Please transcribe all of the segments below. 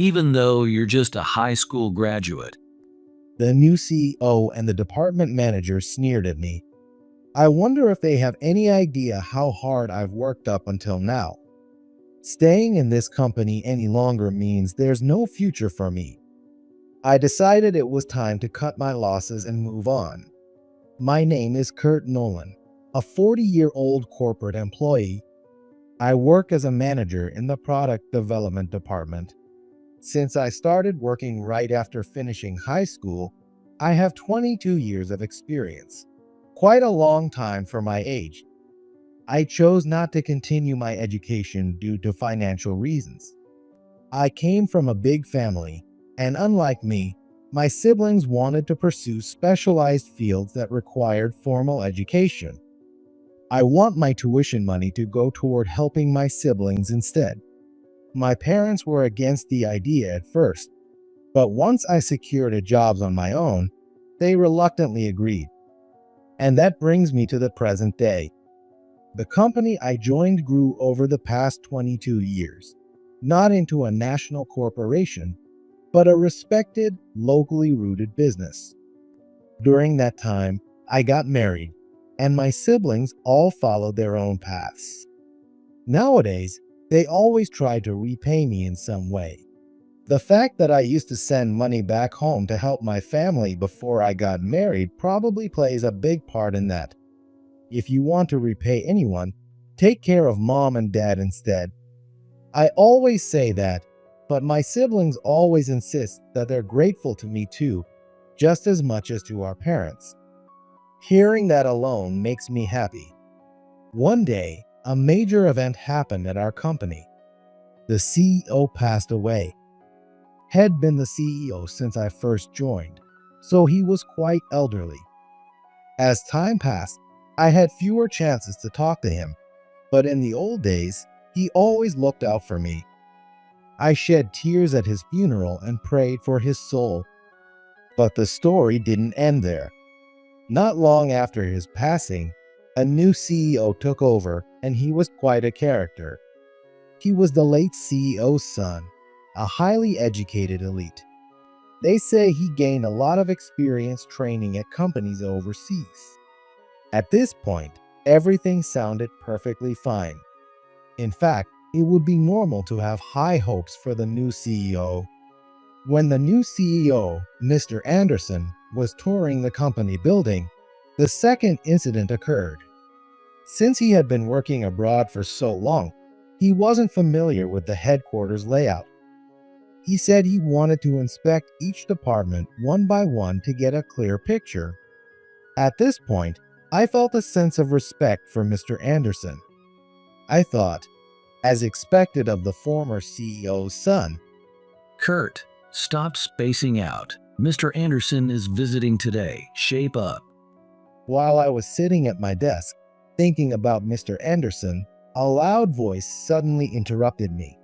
even though you're just a high school graduate. The new CEO and the department manager sneered at me. I wonder if they have any idea how hard I've worked up until now. Staying in this company any longer means there's no future for me. I decided it was time to cut my losses and move on. My name is Kurt Nolan, a 40-year-old corporate employee. I work as a manager in the product development department. Since I started working right after finishing high school, I have 22 years of experience. Quite a long time for my age. I chose not to continue my education due to financial reasons. I came from a big family, and unlike me, my siblings wanted to pursue specialized fields that required formal education. I want my tuition money to go toward helping my siblings instead. My parents were against the idea at first, but once I secured a job on my own, they reluctantly agreed. And that brings me to the present day. The company I joined grew over the past 22 years, not into a national corporation, but a respected, locally rooted business. During that time, I got married, and my siblings all followed their own paths. Nowadays, they always try to repay me in some way. The fact that I used to send money back home to help my family before I got married probably plays a big part in that. If you want to repay anyone, take care of mom and dad instead. I always say that, but my siblings always insist that they're grateful to me too, just as much as to our parents. Hearing that alone makes me happy. One day, a major event happened at our company. The CEO passed away. Had been the CEO since I first joined, so he was quite elderly. As time passed, I had fewer chances to talk to him, but in the old days, he always looked out for me. I shed tears at his funeral and prayed for his soul. But the story didn't end there. Not long after his passing, a new CEO took over, and he was quite a character. He was the late CEO's son, a highly educated elite. They say he gained a lot of experience training at companies overseas. At this point, everything sounded perfectly fine. In fact, it would be normal to have high hopes for the new CEO. When the new CEO, Mr. Anderson, was touring the company building, the second incident occurred. Since he had been working abroad for so long, he wasn't familiar with the headquarters layout. He said he wanted to inspect each department one by one to get a clear picture. At this point, I felt a sense of respect for Mr. Anderson. I thought, as expected of the former CEO's son, Kurt, stop spacing out. Mr. Anderson is visiting today. Shape up. While I was sitting at my desk, thinking about Mr. Anderson, a loud voice suddenly interrupted me.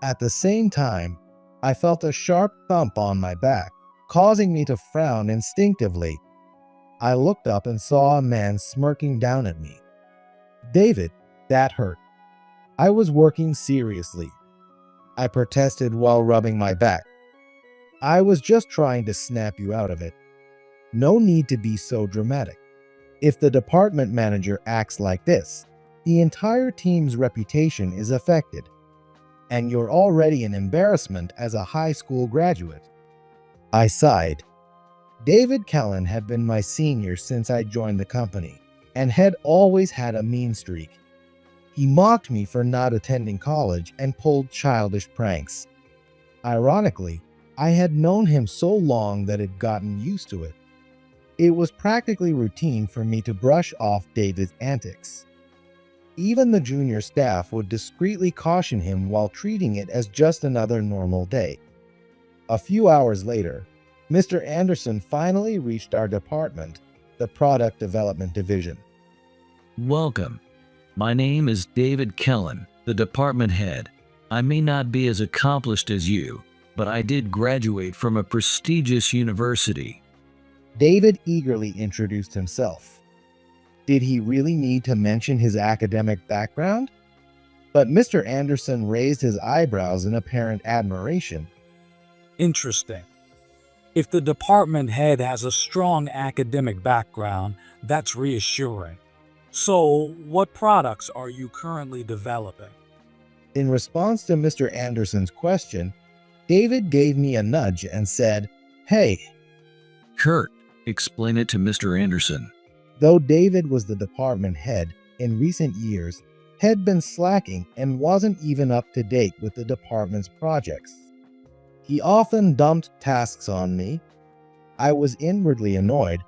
At the same time, I felt a sharp thump on my back, causing me to frown instinctively. I looked up and saw a man smirking down at me. "David, that hurt." I was working seriously, I protested while rubbing my back. "I was just trying to snap you out of it. No need to be so dramatic. If the department manager acts like this, the entire team's reputation is affected. And you're already an embarrassment as a high school graduate." I sighed. David Kellen had been my senior since I joined the company, and had always had a mean streak. He mocked me for not attending college and pulled childish pranks. Ironically, I had known him so long that I'd gotten used to it. It was practically routine for me to brush off David's antics. Even the junior staff would discreetly caution him while treating it as just another normal day. A few hours later, Mr. Anderson finally reached our department, the Product Development Division. Welcome. My name is David Kellen, the department head. I may not be as accomplished as you, but I did graduate from a prestigious university. David eagerly introduced himself. Did he really need to mention his academic background? But Mr. Anderson raised his eyebrows in apparent admiration, Interesting. If the department head has a strong academic background, that's reassuring. So, what products are you currently developing? In response to Mr. Anderson's question, David gave me a nudge and said, "Hey." Kurt, explain it to Mr. Anderson. Though David was the department head, in recent years, had been slacking and wasn't even up to date with the department's projects. He often dumped tasks on me. I was inwardly annoyed,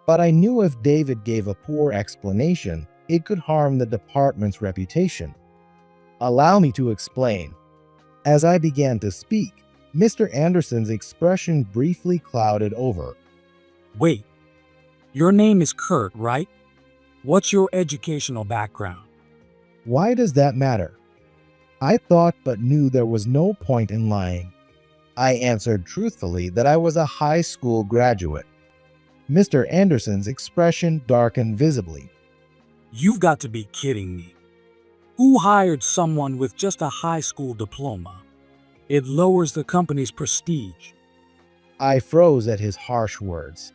but I knew if David gave a poor explanation, it could harm the department's reputation. Allow me to explain. As I began to speak, Mr. Anderson's expression briefly clouded over. Wait, your name is Kurt, right? What's your educational background? Why does that matter? I thought but knew there was no point in lying. I answered truthfully that I was a high school graduate. Mr. Anderson's expression darkened visibly. You've got to be kidding me. Who hired someone with just a high school diploma? It lowers the company's prestige. I froze at his harsh words.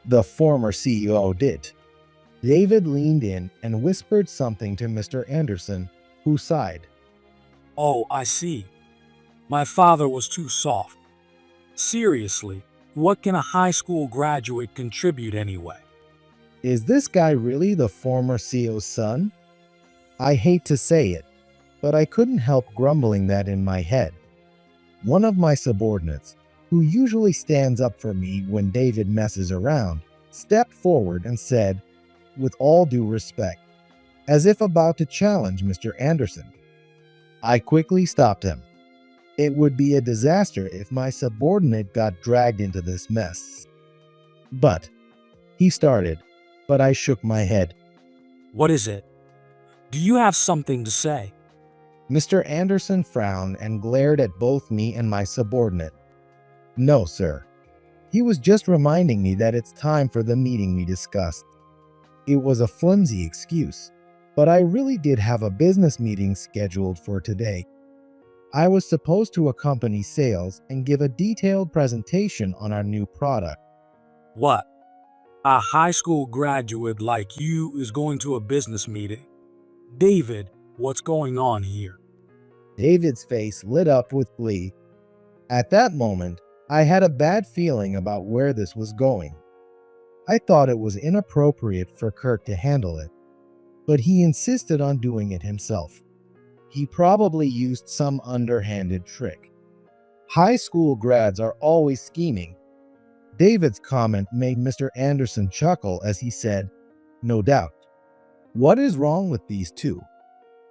The former CEO did. David leaned in and whispered something to Mr. Anderson, who sighed. Oh, I see. My father was too soft. Seriously, what can a high school graduate contribute anyway? Is this guy really the former CEO's son? I hate to say it, but I couldn't help grumbling that in my head. One of my subordinates, who usually stands up for me when David messes around, stepped forward and said, with all due respect, as if about to challenge Mr. Anderson. I quickly stopped him. It would be a disaster if my subordinate got dragged into this mess. But, he started, but I shook my head. What is it? Do you have something to say? Mr. Anderson frowned and glared at both me and my subordinate. No, sir. He was just reminding me that it's time for the meeting we discussed. It was a flimsy excuse, but I really did have a business meeting scheduled for today. I was supposed to accompany sales and give a detailed presentation on our new product. What? A high school graduate like you is going to a business meeting? David, what's going on here? David's face lit up with glee. At that moment, I had a bad feeling about where this was going. I thought it was inappropriate for Kurt to handle it, but he insisted on doing it himself. He probably used some underhanded trick. High school grads are always scheming. David's comment made Mr. Anderson chuckle as he said, "No doubt. What is wrong with these two?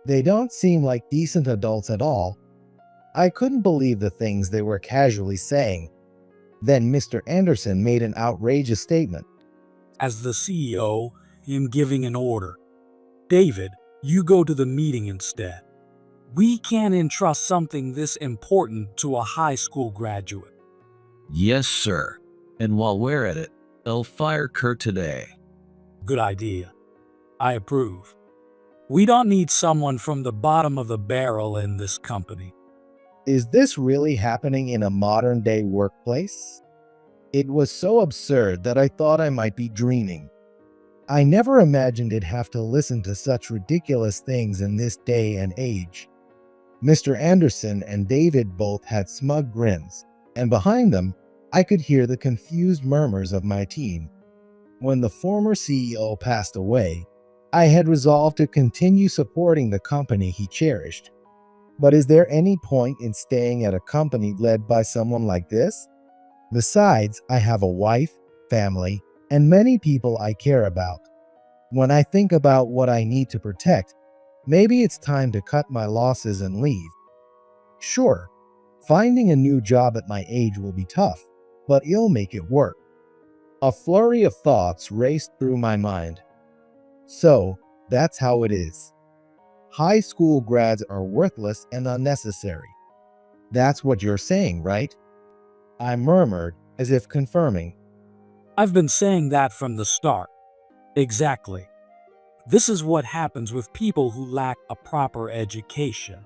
They don't seem like decent adults at all." I couldn't believe the things they were casually saying. Then Mr. Anderson made an outrageous statement. As the CEO, I'm giving an order. David, you go to the meeting instead. We can't entrust something this important to a high school graduate. Yes, sir. And while we're at it, I'll fire Kurt today. Good idea. I approve. We don't need someone from the bottom of the barrel in this company. Is this really happening in a modern-day workplace? It was so absurd that I thought I might be dreaming. I never imagined I'd have to listen to such ridiculous things in this day and age. Mr. Anderson and David both had smug grins, and behind them, I could hear the confused murmurs of my team. When the former CEO passed away, I had resolved to continue supporting the company he cherished. But is there any point in staying at a company led by someone like this? Besides, I have a wife, family, and many people I care about. When I think about what I need to protect, maybe it's time to cut my losses and leave. Sure, finding a new job at my age will be tough, but it'll make it work. A flurry of thoughts raced through my mind. So, that's how it is. High school grads are worthless and unnecessary. That's what you're saying, right? I murmured, as if confirming. I've been saying that from the start. Exactly. This is what happens with people who lack a proper education.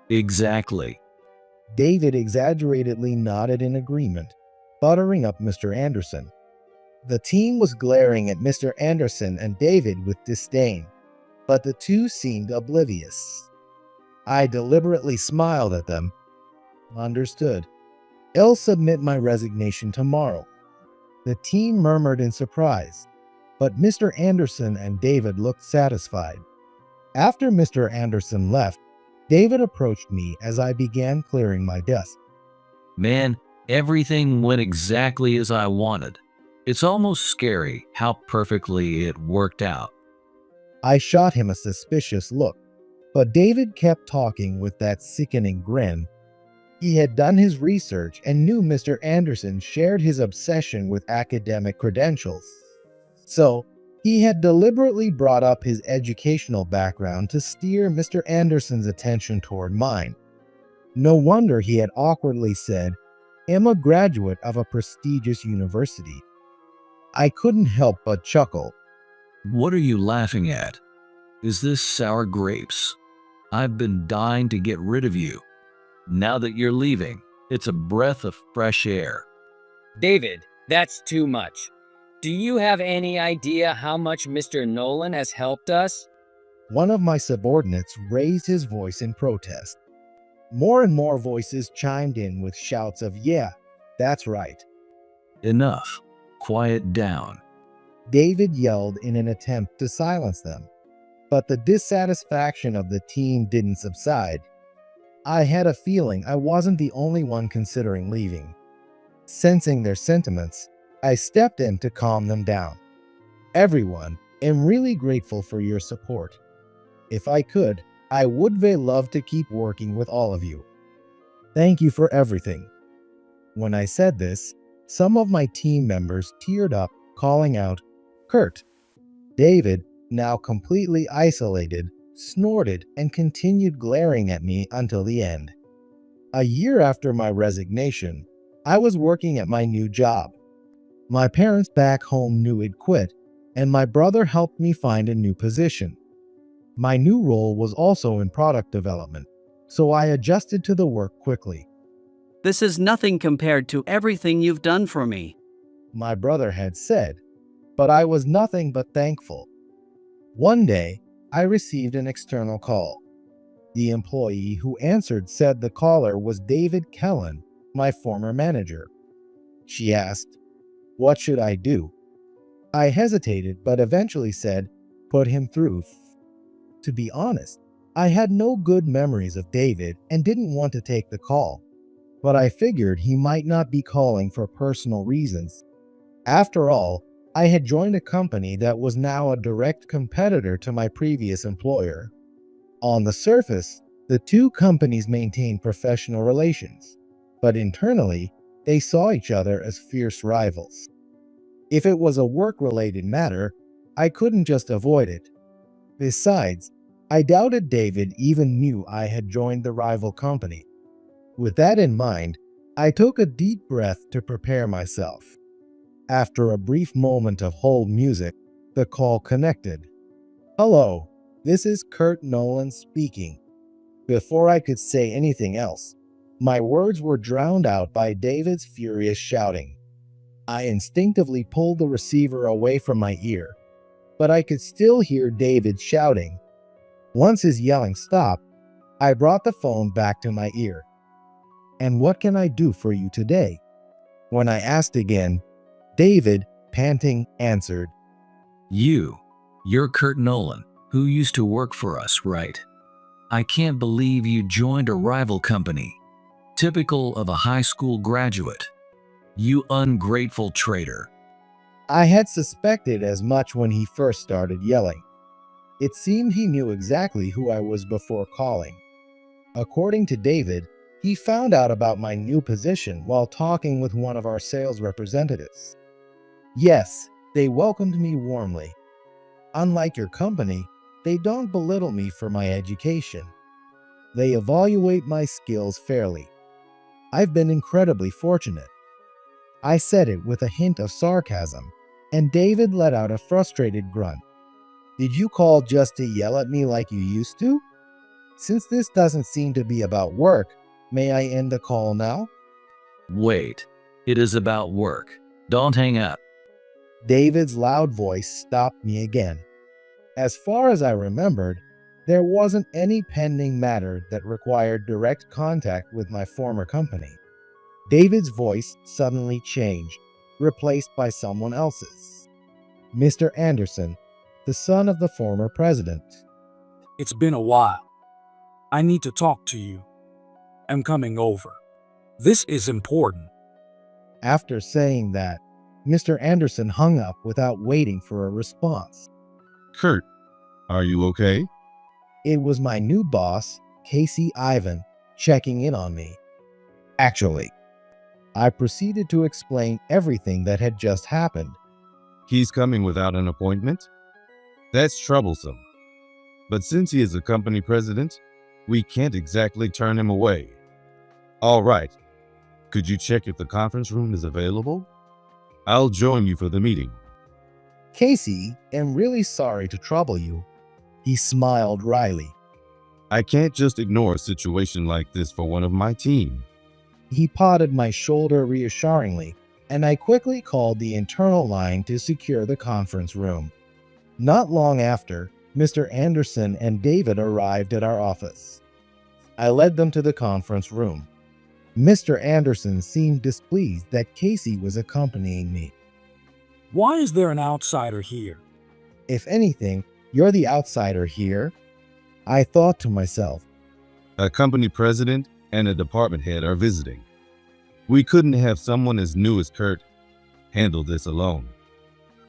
Exactly. David exaggeratedly nodded in agreement, buttering up Mr. Anderson. The team was glaring at Mr. Anderson and David with disdain, but the two seemed oblivious. I deliberately smiled at them. Understood. I'll submit my resignation tomorrow. The team murmured in surprise, but Mr. Anderson and David looked satisfied. After Mr. Anderson left, David approached me as I began clearing my desk. Man, everything went exactly as I wanted. It's almost scary how perfectly it worked out. I shot him a suspicious look, but David kept talking with that sickening grin. He had done his research and knew Mr. Anderson shared his obsession with academic credentials. So, he had deliberately brought up his educational background to steer Mr. Anderson's attention toward mine. No wonder he had awkwardly said, "I'm a graduate of a prestigious university." I couldn't help but chuckle. What are you laughing at? Is this sour grapes? I've been dying to get rid of you. Now that you're leaving, it's a breath of fresh air. David, that's too much. Do you have any idea how much Mr. Nolan has helped us? One of my subordinates raised his voice in protest. More and more voices chimed in with shouts of, "Yeah, that's right." Enough. Quiet down. David yelled in an attempt to silence them, but the dissatisfaction of the team didn't subside. I had a feeling I wasn't the only one considering leaving. Sensing their sentiments, I stepped in to calm them down. "Everyone, am really grateful for your support. If I could, I would love to keep working with all of you. Thank you for everything." When I said this, some of my team members teared up, calling out, "Kurt." David, now completely isolated, snorted and continued glaring at me until the end. A year after my resignation, I was working at my new job. My parents back home knew I'd quit, and my brother helped me find a new position. My new role was also in product development, so I adjusted to the work quickly. "This is nothing compared to everything you've done for me," my brother had said, but I was nothing but thankful. One day, I received an external call. The employee who answered said the caller was David Kellen, my former manager. She asked, "What should I do?" I hesitated, but eventually said, "Put him through." To be honest, I had no good memories of David and didn't want to take the call, but I figured he might not be calling for personal reasons. After all, I had joined a company that was now a direct competitor to my previous employer. On the surface, the two companies maintained professional relations, but internally, they saw each other as fierce rivals. If it was a work-related matter, I couldn't just avoid it. Besides, I doubted David even knew I had joined the rival company. With that in mind, I took a deep breath to prepare myself. After a brief moment of hold music, the call connected. "Hello, this is Kurt Nolan speaking." Before I could say anything else, my words were drowned out by David's furious shouting. I instinctively pulled the receiver away from my ear, but I could still hear David shouting. Once his yelling stopped, I brought the phone back to my ear. "And what can I do for you today?" When I asked again, David, panting, answered, You're Kurt Nolan, who used to work for us, right? I can't believe you joined a rival company. Typical of a high school graduate. You ungrateful traitor." I had suspected as much when he first started yelling. It seemed he knew exactly who I was before calling. According to David, he found out about my new position while talking with one of our sales representatives. Yes, they welcomed me warmly. Unlike your company, they don't belittle me for my education. They evaluate my skills fairly. I've been incredibly fortunate. I said it with a hint of sarcasm, and David let out a frustrated grunt. "Did you call just to yell at me like you used to? Since this doesn't seem to be about work, May I end the call now? Wait, it is about work. Don't hang up. David's loud voice stopped me again. As far as I remembered, there wasn't any pending matter that required direct contact with my former company. David's voice suddenly changed, replaced by someone else's. Mr. Anderson, the son of the former president. It's been a while. I need to talk to you. I'm coming over. This is important. After saying that, Mr. Anderson hung up without waiting for a response. Kurt, are you okay? It was my new boss, Casey Ivan, checking in on me. Actually, I proceeded to explain everything that had just happened. He's coming without an appointment? That's troublesome. But since he is a company president, we can't exactly turn him away. All right. Could you check if the conference room is available? I'll join you for the meeting. Casey, am really sorry to trouble you. He smiled wryly. I can't just ignore a situation like this for one of my team. He patted my shoulder reassuringly, and I quickly called the internal line to secure the conference room. Not long after, Mr. Anderson and David arrived at our office. I led them to the conference room. Mr. Anderson seemed displeased that Casey was accompanying me. Why is there an outsider here? If anything, you're the outsider here. I thought to myself. A company president and a department head are visiting. We couldn't have someone as new as Kurt handle this alone.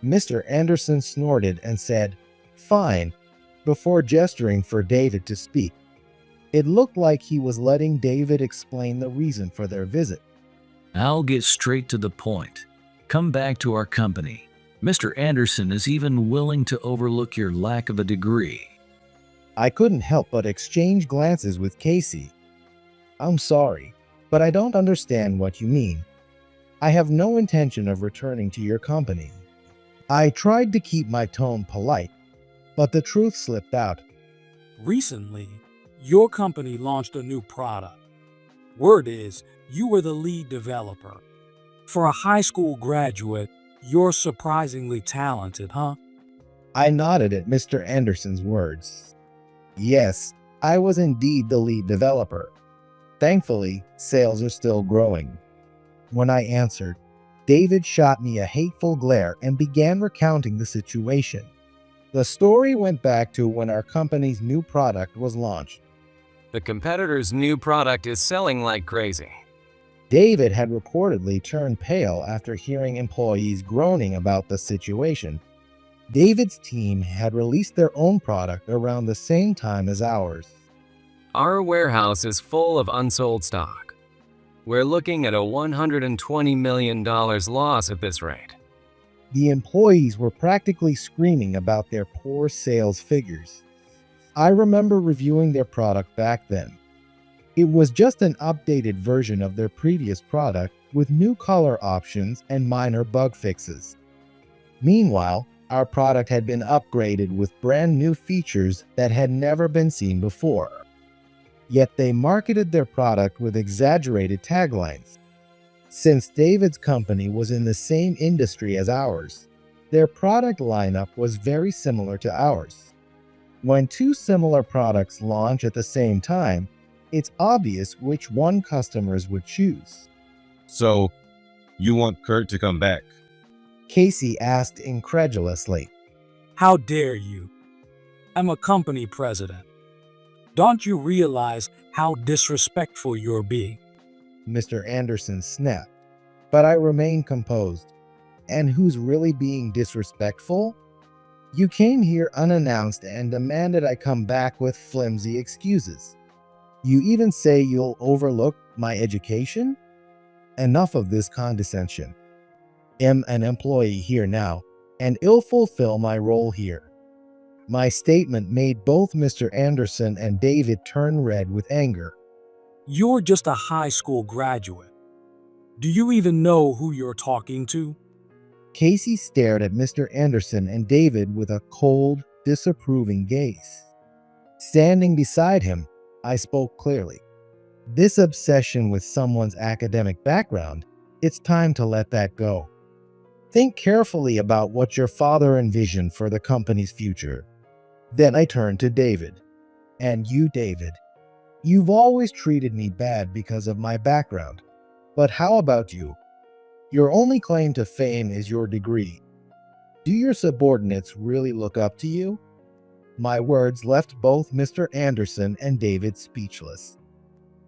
Mr. Anderson snorted and said, "Fine," before gesturing for David to speak. It looked like he was letting David explain the reason for their visit. I'll get straight to the point. Come back to our company. Mr. Anderson is even willing to overlook your lack of a degree. I couldn't help but exchange glances with Casey. I'm sorry, but I don't understand what you mean. I have no intention of returning to your company. I tried to keep my tone polite, but the truth slipped out. Recently, your company launched a new product. Word is, you were the lead developer. For a high school graduate, you're surprisingly talented, huh? I nodded at Mr. Anderson's words. Yes, I was indeed the lead developer. Thankfully, sales are still growing. When I answered, David shot me a hateful glare and began recounting the situation. The story went back to when our company's new product was launched. The competitor's new product is selling like crazy. David had reportedly turned pale after hearing employees groaning about the situation. David's team had released their own product around the same time as ours. Our warehouse is full of unsold stock. We're looking at a $120 million loss at this rate. The employees were practically screaming about their poor sales figures. I remember reviewing their product back then. It was just an updated version of their previous product with new color options and minor bug fixes. Meanwhile, our product had been upgraded with brand new features that had never been seen before. Yet they marketed their product with exaggerated taglines. Since David's company was in the same industry as ours, their product lineup was very similar to ours. When two similar products launch at the same time, it's obvious which one customers would choose. So, you want Kurt to come back? Casey asked incredulously. How dare you? I'm a company president. Don't you realize how disrespectful you're being? Mr. Anderson snapped, but I remained composed. And who's really being disrespectful? You came here unannounced and demanded I come back with flimsy excuses. You even say you'll overlook my education? Enough of this condescension. I'm an employee here now, and I'll fulfill my role here. My statement made both Mr. Anderson and David turn red with anger. You're just a high school graduate. Do you even know who you're talking to? Casey stared at Mr. Anderson and David with a cold, disapproving gaze. Standing beside him, I spoke clearly. This obsession with someone's academic background, it's time to let that go. Think carefully about what your father envisioned for the company's future. Then I turned to David. And you, David, you've always treated me bad because of my background. But how about you? Your only claim to fame is your degree. Do your subordinates really look up to you? My words left both Mr. Anderson and David speechless.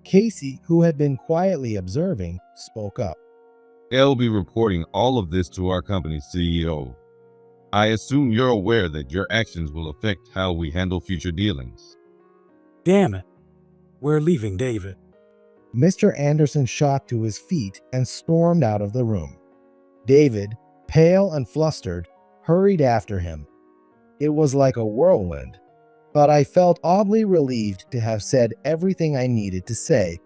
Casey, who had been quietly observing, spoke up. They'll be reporting all of this to our company's CEO. I assume you're aware that your actions will affect how we handle future dealings. Damn it. We're leaving, David. Mr. Anderson shot to his feet and stormed out of the room. David, pale and flustered, hurried after him. It was like a whirlwind, but I felt oddly relieved to have said everything I needed to say.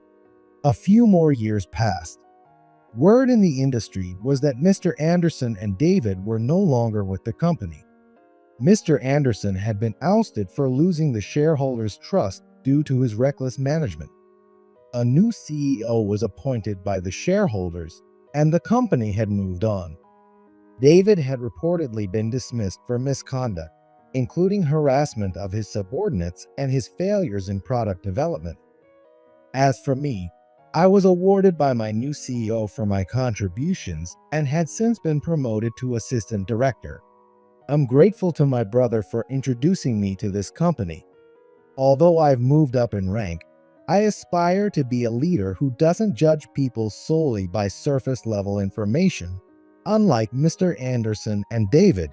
A few more years passed. Word in the industry was that Mr. Anderson and David were no longer with the company. Mr. Anderson had been ousted for losing the shareholders' trust due to his reckless management. A new CEO was appointed by the shareholders, and the company had moved on. David had reportedly been dismissed for misconduct, including harassment of his subordinates and his failures in product development. As for me, I was awarded by my new CEO for my contributions and had since been promoted to assistant director. I'm grateful to my brother for introducing me to this company. Although I've moved up in rank, I aspire to be a leader who doesn't judge people solely by surface-level information, unlike Mr. Anderson and David,